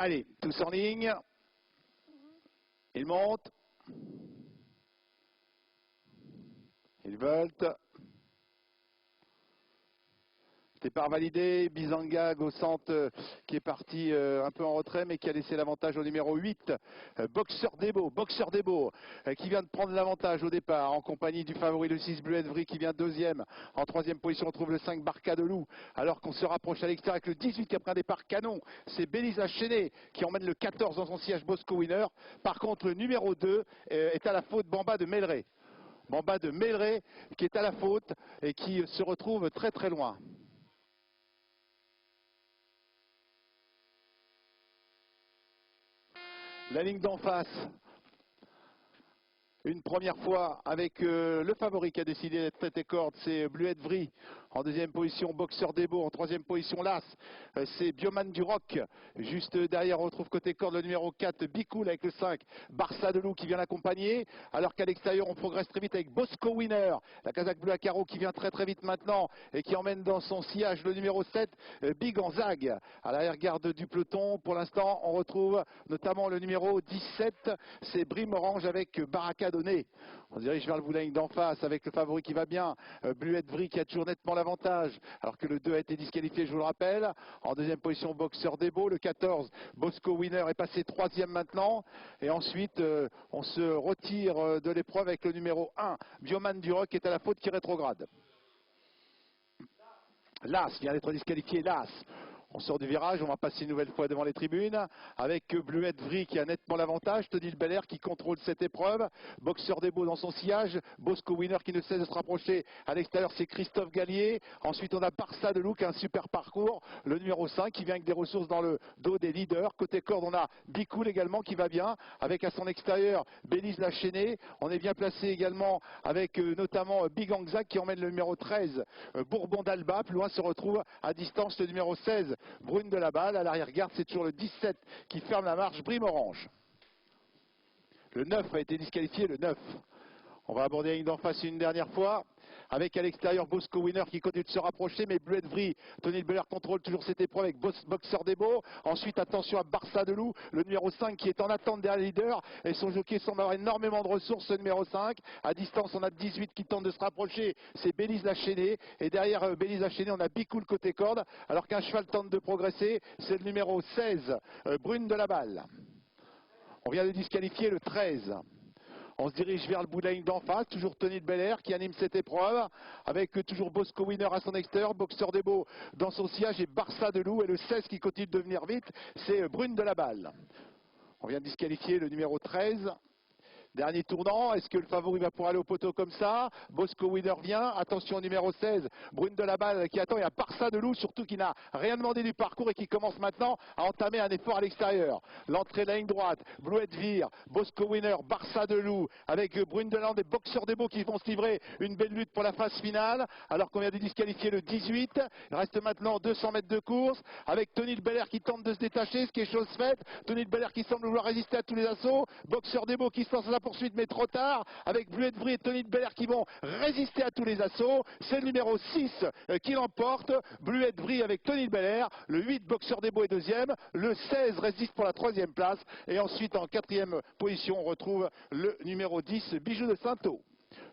Allez, tous en ligne. Ils montent. Ils voltent. Départ validé, Bizangag au centre qui est parti un peu en retrait mais qui a laissé l'avantage au numéro 8, Boxeur Debo qui vient de prendre l'avantage au départ en compagnie du favori le 6 Bleuet Vry qui vient deuxième. En troisième position on trouve le 5 Barca de Loup alors qu'on se rapproche à l'extérieur avec le 18 qui a pris un départ canon. C'est Bélise Chénet qui emmène le 14 dans son siège Bosco Winner. Par contre le numéro 2 est à la faute Bamba de Melray. Bamba de Melray qui est à la faute et qui se retrouve très très loin. La ligne d'en face, une première fois avec le favori qui a décidé d'être tête et corde, c'est Bleuet Vry. En deuxième position, Boxeur Debo. En troisième position, Las, c'est Bioman du Rock. Juste derrière, on retrouve côté corde le numéro 4, Bicool avec le 5, Barça de Loup qui vient l'accompagner. Alors qu'à l'extérieur, on progresse très vite avec Bosco Winner, la casaque bleue à carreaux qui vient très très vite maintenant et qui emmène dans son sillage le numéro 7, Biganzag. À l'arrière-garde du peloton, pour l'instant, on retrouve notamment le numéro 17, c'est Brime Orange avec Baraka Donné. On se dirige vers le bouling d'en face avec le favori qui va bien, Bleuet Vry qui a toujours nettement l'avantage, alors que le 2 a été disqualifié, je vous le rappelle. En deuxième position, Boxeur Debo. Le 14, Bosco Winner est passé troisième maintenant. Et ensuite, on se retire de l'épreuve avec le numéro 1, Bioman du Rock, qui est à la faute, qui rétrograde. Las vient d'être disqualifié, Las. On sort du virage, on va passer une nouvelle fois devant les tribunes, avec Bleuet Vry qui a nettement l'avantage, Tony Belair qui contrôle cette épreuve, Boxeur Debo dans son sillage, Bosco Winner qui ne cesse de se rapprocher, à l'extérieur c'est Christophe Gallier, ensuite on a Barça de Loup qui a un super parcours, le numéro 5 qui vient avec des ressources dans le dos des leaders, côté corde on a Bicool également qui va bien, avec à son extérieur Bélise Chénet, on est bien placé également avec notamment Biganzag qui emmène le numéro 13, Bourbon d'Alba, plus loin se retrouve à distance le numéro 16, Brune de la Balle. À l'arrière-garde, c'est toujours le 17 qui ferme la marche, Brime Orange. Le 9 a été disqualifié, le 9. On va aborder la ligne d'en face une dernière fois, avec à l'extérieur Bosco Winner qui continue de se rapprocher, mais Bleuet Vry, Tony Belair contrôle toujours cette épreuve avec Boxeur Debo. Ensuite, attention à Barça de Loup, le numéro 5 qui est en attente derrière le leader, et son jockey semble avoir énormément de ressources, ce numéro 5. À distance, on a 18 qui tente de se rapprocher, c'est Bélise Chénet, et derrière Bélise Chénet, on a Bicool côté corde, alors qu'un cheval tente de progresser, c'est le numéro 16, Brune de la Balle. On vient de disqualifier le 13. On se dirige vers le bout de la ligne d'en face, toujours Tony Belair qui anime cette épreuve, avec toujours Bosco Winner à son extérieur, Boxeur Debo dans son sillage et Barça de Loup, et le 16 qui continue de devenir vite, c'est Brune de la Balle. On vient de disqualifier le numéro 13. Dernier tournant, est-ce que le favori va pouvoir aller au poteau comme ça? Bosco Winner vient, attention au numéro 16, Brune de la Balle qui attend, il y a Barça de Loup surtout qui n'a rien demandé du parcours et qui commence maintenant à entamer un effort à l'extérieur. L'entrée de la ligne droite, Bleuet Vry, Bosco Winner, Barça de Loup avec Brune de la Balle et Boxeur Debo qui vont se livrer une belle lutte pour la phase finale alors qu'on vient de disqualifier le 18. Il reste maintenant 200 mètres de course avec Tony Belair qui tente de se détacher, ce qui est chose faite. Tony Belair qui semble vouloir résister à tous les assauts, Boxeur Debo qui se lance à la poursuite mais trop tard, avec Bleuet Vry et Tony Belair qui vont résister à tous les assauts. C'est le numéro 6 qui l'emporte, Bleuet Vry avec Tony Belair, le 8 Boxeur Debo est deuxième, le 16 résiste pour la troisième place, et ensuite en quatrième position on retrouve le numéro 10 Bijou de Saint-Au.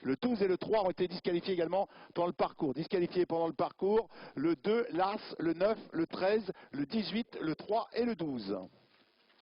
Le 12 et le 3 ont été disqualifiés également pendant le parcours. Disqualifiés pendant le parcours, le 2, l'As, le 9, le 13, le 18, le 3 et le 12.